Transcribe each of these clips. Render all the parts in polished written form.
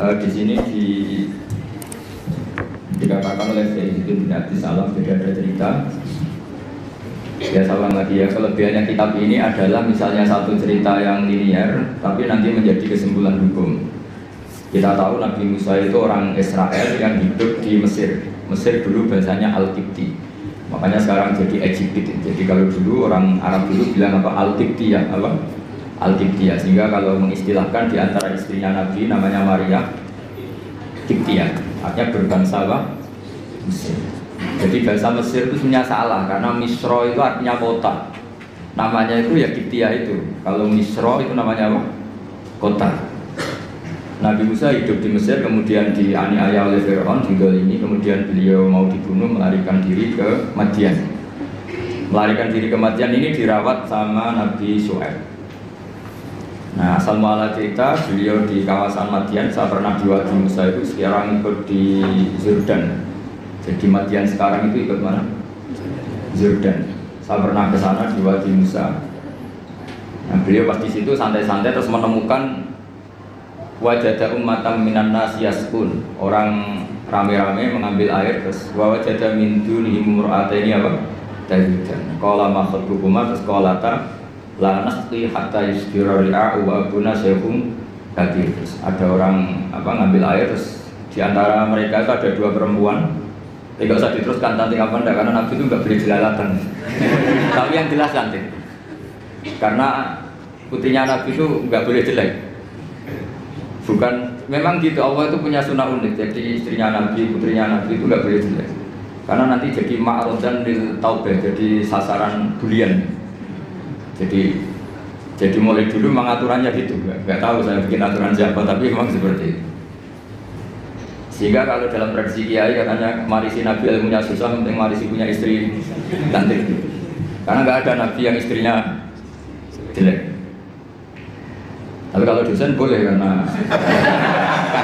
Di sini dikatakan oleh Sayyidina bin Abdis Salam, jadi ada cerita. Ya salam lagi ya, kelebihannya kitab ini adalah misalnya satu cerita yang linear, tapi nanti menjadi kesimpulan hukum. Kita tahu Nabi Musa itu orang Israel yang hidup di Mesir. Mesir dulu bahasanya Al-Qibti, makanya sekarang jadi Egypt. Jadi kalau dulu orang Arab dulu bilang apa? Al-Qibti ya, apa? Al-Qibti ya. Sehingga kalau mengistilahkan di antara istrinya Nabi namanya Maria Qibtiyah, artinya berbangsa apa? Mesir. Jadi bahasa Mesir itu sebenarnya salah karena Misro itu artinya kota. Namanya itu ya Qibtiyah itu. Kalau Misro itu namanya apa? Kota. Nabi Musa hidup di Mesir, kemudian dianiaya oleh Fir'aun, ini kemudian beliau mau dibunuh, melarikan diri ke Madian. Melarikan diri ke Madian ini dirawat sama Nabi Syuaib. Nah, asal muala cerita, beliau di kawasan Madian, saya pernah di Wadi Musa itu, sekarang ikut di Jordan. Jadi Madian sekarang itu ikut mana? Jordan. Saya pernah ke sana di Wadi Musa. Nah, beliau pas di situ santai-santai terus menemukan wajada ummatan minan nas yaskun, orang rame-rame mengambil air, terus wajada min dunihim mur'ataini apa? Tajudan. Qala ma khatbukuma, terus qala ta la nasqi hatta yusdira ri'a wa abuna sayhum kabir. Terus ada orang apa ngambil air, terus di antara mereka itu ada dua perempuan. Tidak usah diteruskan cantik apa enggak, karena Nabi itu enggak boleh jelalatan. Tapi yang jelas cantik. Karena putrinya Nabi itu enggak boleh jelek. Bukan, memang gitu, Allah itu punya sunnah unik. Jadi istrinya Nabi, putrinya Nabi itu enggak boleh jelek. Karena nanti jadi ma'rudan lil taubah, jadi sasaran bulian. Jadi mulai dulu memang aturannya gitu. Enggak tahu saya bikin aturan siapa, tapi memang seperti itu. Sehingga kalau dalam tradisi kiai katanya marisi Nabi ilmunya susah, penting marisi punya istri cantik. Karena nggak ada Nabi yang istrinya jelek. Tapi kalau dosen boleh karena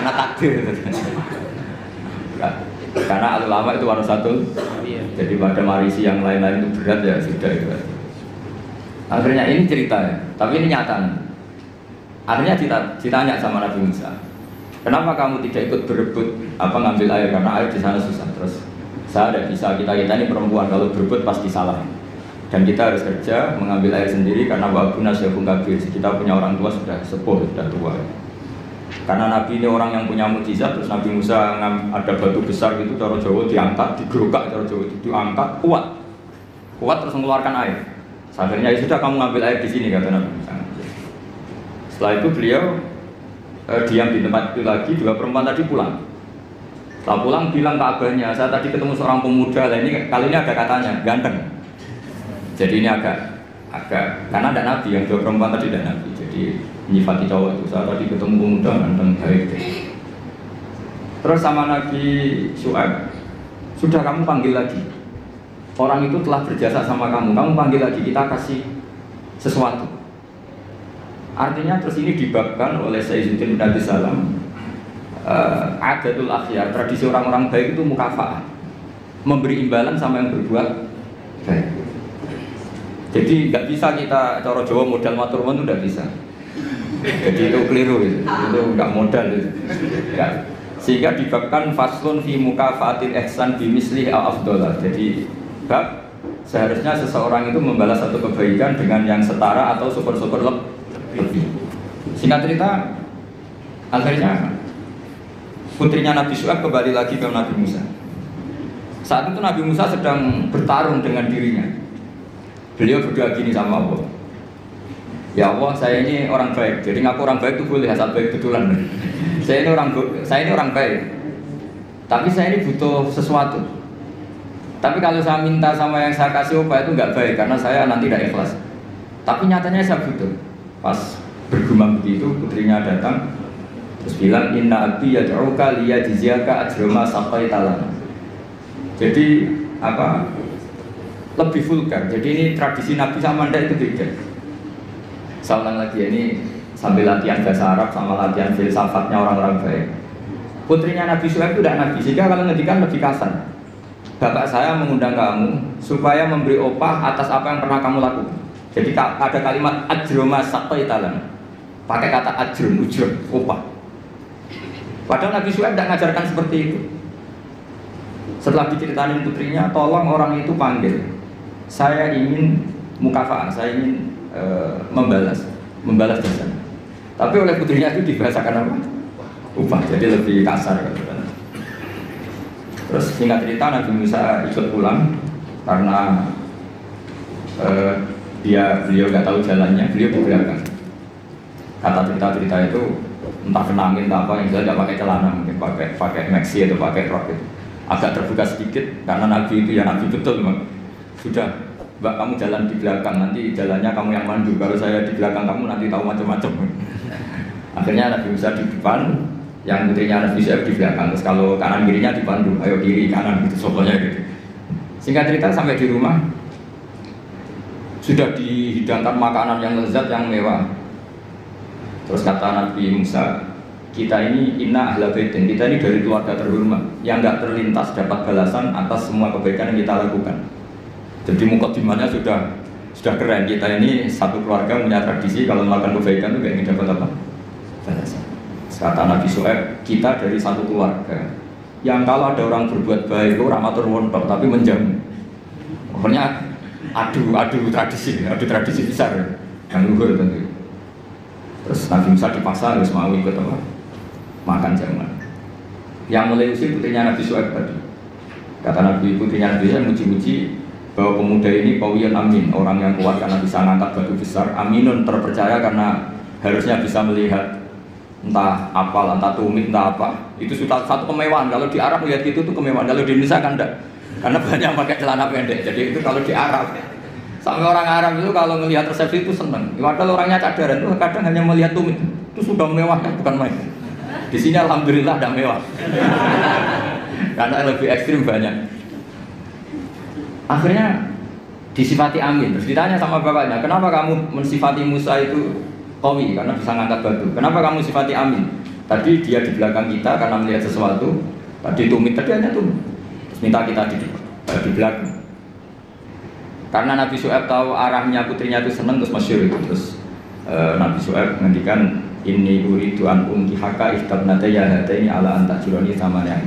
takdir. Karena ulama itu warasatul. Jadi pada marisi yang lain-lain itu berat ya sudah itu. Akhirnya ini cerita ya, tapi ini nyata. Akhirnya ditanya sama Nabi Musa, kenapa kamu tidak ikut berebut ngambil air, karena air di sana susah. Terus saya tidak bisa, kita ini perempuan, kalau berebut pasti salah. Dan kita harus kerja mengambil air sendiri karena wabuna syaikhun kabir, kita punya orang tua sudah sepuh, sudah tua. Karena Nabi ini orang yang punya mukjizat, terus Nabi Musa ada batu besar gitu, cara Jawa diangkat, digerukak, cara Jawa itu diangkat, kuat terus mengeluarkan air. Akhirnya ya sudah, kamu ngambil air di sini, kata Nabi Musa. Setelah itu beliau diam di tempat itu lagi, dua perempuan tadi pulang. Setelah pulang bilang ke abahnya, saya tadi ketemu seorang pemuda, ini kali ini ada katanya, ganteng. Jadi ini agak karena ada Nabi, yang dua perempuan tadi ada Nabi. Jadi nyifati cowok itu, saya tadi ketemu pemuda ganteng baik. Terus sama Nabi Syuaib, sudah kamu panggil lagi. Orang itu telah berjasa sama kamu panggil lagi, kita kasih sesuatu. Artinya terus ini dibabkan oleh Sayyidina bin Abdis Salam, adatul akhyar, tradisi orang-orang baik itu mukafa'ah, memberi imbalan sama yang berbuat baik. Jadi nggak bisa kita cara Jawa modal matur nuwun itu nggak bisa. Jadi itu keliru itu nggak modal itu. Ya. Sehingga dibabkan faslun fi mukafa'atil ihsan bimisli al-afdolah. Jadi bab seharusnya seseorang itu membalas satu kebaikan dengan yang setara atau super-super lebih. Singkat cerita, akhirnya putrinya Nabi Syuaib kembali lagi ke Nabi Musa. Saat itu Nabi Musa sedang bertarung dengan dirinya. Beliau berdoa gini sama Allah, ya Allah, saya ini orang baik, jadi ngaku orang baik itu boleh, asal baik betulan. Saya ini orang baik, tapi saya ini butuh sesuatu. Tapi kalau saya minta sama yang saya kasih upah itu nggak baik, karena saya nanti tidak ikhlas. Tapi nyatanya saya butuh. Pas bergumam begitu, putrinya datang terus bilang, inna abi yad'uka liyajziyaka ajrama saqaita lana. Jadi lebih vulgar. Jadi ini tradisi Nabi sama Anda itu beda. Saya ulang lagi, ini sambil latihan bahasa Arab sama latihan filsafatnya orang-orang baik. Putrinya Nabi Syuaib itu tidak Nabi, sehingga kalau ngedikan lebih kasar. Bapak saya mengundang kamu supaya memberi upah atas apa yang pernah kamu lakukan. Jadi ada kalimat ajroma saqaita lana. Pakai kata ajrun, ujur, upah. Padahal Nabi Syuaib tidak mengajarkan seperti itu. Setelah diceritain putrinya, tolong orang itu panggil. Saya ingin mukafa'ah, saya ingin membalas jasa. Tapi oleh putrinya itu dibahasakan apa? Upah, jadi lebih kasar. Terus singkat cerita Nabi Musa ikut pulang karena beliau nggak tahu jalannya, beliau di belakang. Kata cerita itu entah kena angin entah apa, yang jelas nggak pakai celana, mungkin pakai maxi atau pakai rok itu. Agak terbuka sedikit karena Nabi itu ya Nabi betul memang. Sudah, Mbak kamu jalan di belakang, nanti jalannya kamu yang mandu. Kalau saya di belakang kamu nanti tahu macam-macam. Akhirnya Nabi Musa di depan, yang putrinya Nabi Syuaib di belakang. Terus kalau kanan kirinya dipandu, ayo kiri kanan gitu, soalnya gitu. Singkat cerita sampai di rumah sudah dihidangkan makanan yang lezat, yang mewah. Terus kata Nabi Musa, kita ini inna ahla baitin, kita ini dari keluarga terhormat yang nggak terlintas dapat balasan atas semua kebaikan yang kita lakukan. Jadi mukadimahnya sudah keren. Kita ini satu keluarga punya tradisi kalau melakukan kebaikan itu nggak ingin dapat apa? Balasan. Kata Nabi Syuaib, kita dari satu keluarga yang kalau ada orang berbuat baik itu rahmatur wontok tapi menjamu. Pokoknya adu tradisi besar yang luhur tentu. Terus Nabi Musa dipaksa harus mau ikut apa? Makan jamuan. Yang mulai usia putrinya Nabi Syuaib tadi. Kata Nabi putrinya Nabi Syuaib muji-muji bahwa pemuda ini qawiyun amin, orang yang kuat karena bisa ngangkat batu besar, aminun terpercaya karena harusnya bisa melihat entah apal, entah tumit, entah apa. Itu sudah satu kemewahan. Kalau di Arab lihat gitu tuh kemewahan. Kalau di Indonesia kan enggak. Karena banyak pakai celana pendek. Jadi itu kalau di Arab. Sampai orang Arab itu kalau melihat resepsi itu senang. Padahal orangnya cadaran itu kadang hanya melihat tumit. Itu sudah mewah, bukan main. Di sini alhamdulillah tidak mewah. Karena lebih ekstrim banyak. Akhirnya disifati amin. Terus ditanya sama bapaknya, kenapa kamu mensifati Musa itu qawi karena bisa ngangkat batu? Kenapa kamu sifati amin? Tadi dia di belakang kita karena melihat sesuatu. Tadi tumit, tadi hanya tumit. Terus minta kita di belakang. Karena Nabi Syuaib tahu arahnya putrinya itu senang, terus masyhur itu. Terus Nabi Syuaib menghentikan inni uridu an unkihaka ihtabnataya hataini ala anta jurani sama yang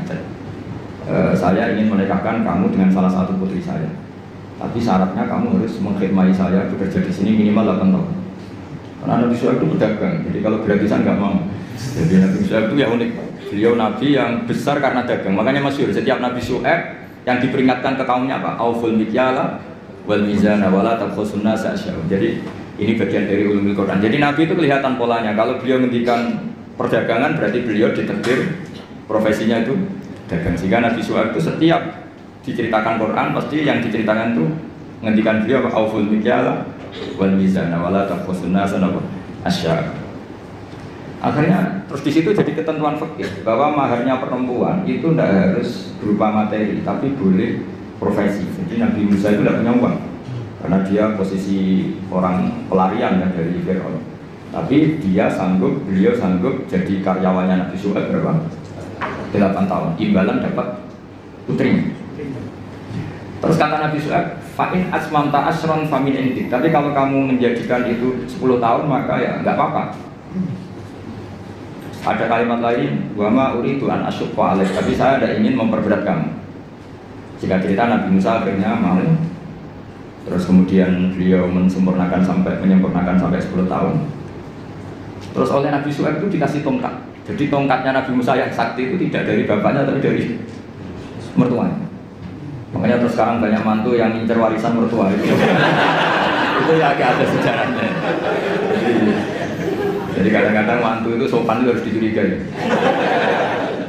saya ingin menikahkan kamu dengan salah satu putri saya. Tapi syaratnya kamu harus mengkhidmati saya bekerja di sini minimal 8 tahun. Karena Nabi Syuaib itu pedagang, jadi kalau gratisan nggak mau. Jadi Nabi Syuaib itu ya unik. Beliau Nabi yang besar karena dagang. Makanya masyhur setiap Nabi Syuaib yang diperingatkan ke kaumnya apa? Auful mikyala wal mizana wala tabkhasun nasa asya'u. Jadi ini bagian dari ulumul Quran. Jadi Nabi itu kelihatan polanya. Kalau beliau ngendikan perdagangan berarti beliau ditakdir profesinya itu dagang. Sehingga Nabi Syuaib itu setiap diceritakan Quran pasti yang diceritakan itu ngendikan beliau auful mikyala wal mizana wala tabkhasun nasa asya'u. Akhirnya terus di situ jadi ketentuan fikih bahwa maharnya perempuan itu tidak harus berupa materi tapi boleh profesi. Jadi Nabi Musa itu tidak punya uang karena dia posisi orang pelarian ya dari Fir'aun. Tapi beliau sanggup jadi karyawannya Nabi Syuaib berapa? 8 tahun. Imbalan dapat putrinya. Terus kata Nabi Syuaib, fa'in asmamta asron famin indik. Tapi kalau kamu menjadikan itu 10 tahun maka ya nggak apa-apa. Ada kalimat lain, wama uridu an asyukwa alaik. Tapi saya tidak ingin memperberat kamu. Jika cerita Nabi Musa akhirnya mau. Terus kemudian beliau menyempurnakan sampai 10 tahun. Terus oleh Nabi Syuaib itu dikasih tongkat. Jadi tongkatnya Nabi Musa yang sakti itu tidak dari bapaknya tapi dari mertuanya. Makanya terus sekarang banyak mantu yang ngincer warisan mertua itu. Itu ya agak ada sejarahnya. Jadi kadang-kadang mantu itu sopan itu harus dicurigai.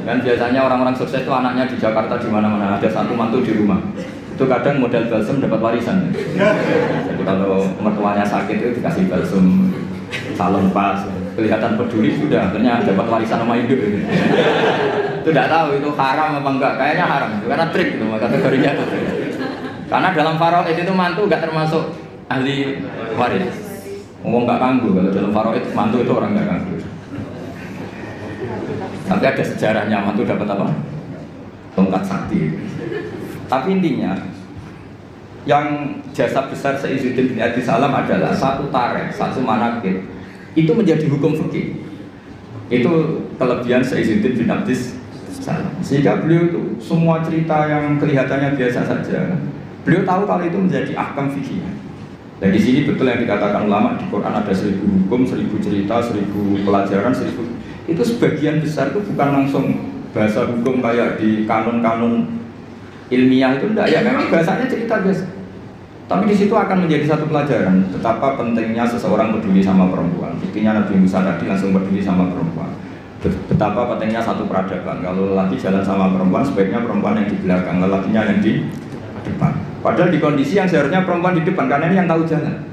Kan biasanya orang-orang sukses itu anaknya di Jakarta di mana-mana ada satu mantu di rumah. Itu kadang modal balsem dapat warisan. Jadi kalau mertuanya sakit itu dikasih balsem salon pas, kelihatan peduli sudah akhirnya dapat warisan sama hidup. Itu tidak tahu itu haram apa enggak, kayaknya haram. Itu karena trik itu kategorinya itu. Karena dalam faraid itu mantu enggak termasuk ahli waris. Ngomong nggak kanggu, kalau dalam faraid mantu itu orang nggak kanggu. Tapi ada sejarahnya mantu dapat apa? Tongkat sakti. Tapi intinya yang jasa besar Izzuddin bin Abdi Salam adalah satu tarikh, satu manakib itu menjadi hukum fikih. Itu kelebihan Saizuddin bin Abdis Salam. Sehingga beliau itu semua cerita yang kelihatannya biasa saja, beliau tahu kalau itu menjadi ahkam fikih. Dan di sini betul yang dikatakan ulama di Quran ada 1000 hukum, 1000 cerita, 1000 pelajaran, 1000. Itu sebagian besar itu bukan langsung bahasa hukum kayak di kanon-kanon ilmiah itu enggak ya, memang bahasanya cerita biasa. Tapi di situ akan menjadi satu pelajaran betapa pentingnya seseorang peduli sama perempuan. Buktinya Nabi Musa tadi langsung peduli sama perempuan. Betapa pentingnya satu peradaban. Kalau lelaki jalan sama perempuan, sebaiknya perempuan yang di belakang, lelakinya yang di depan. Padahal di kondisi yang seharusnya perempuan di depan, karena ini yang tahu jalan.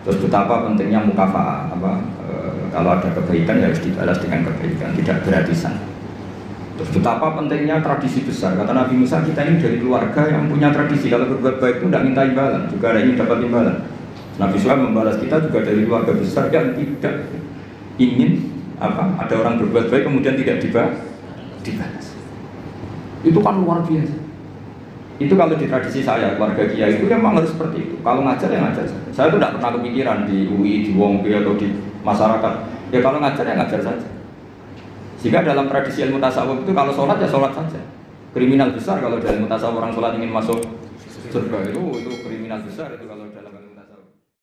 Terus betapa pentingnya mukafa'ah, kalau ada kebaikan ya harus dibalas dengan kebaikan, tidak gratisan. Terus betapa pentingnya tradisi besar. Kata Nabi Musa, kita ini dari keluarga yang punya tradisi. Kalau berbuat baik itu tidak minta imbalan, juga ada ingin dapat imbalan. Nabi Suhaib membalas kita juga dari keluarga besar yang tidak ingin ada orang berbuat baik kemudian tidak dibalas. Itu kan luar biasa. Itu kalau di tradisi saya, keluarga kiai itu memang harus seperti itu. Kalau ngajar ya ngajar saja. Saya itu tidak pernah kepikiran di UI, di Wongpi atau di masyarakat. Ya kalau ngajar ya ngajar saja. Jika dalam tradisi ilmu tasawuf itu kalau sholat ya sholat saja. Kriminal besar kalau dalam ilmu tasawuf orang sholat ingin masuk surga itu kriminal besar itu kalau dalam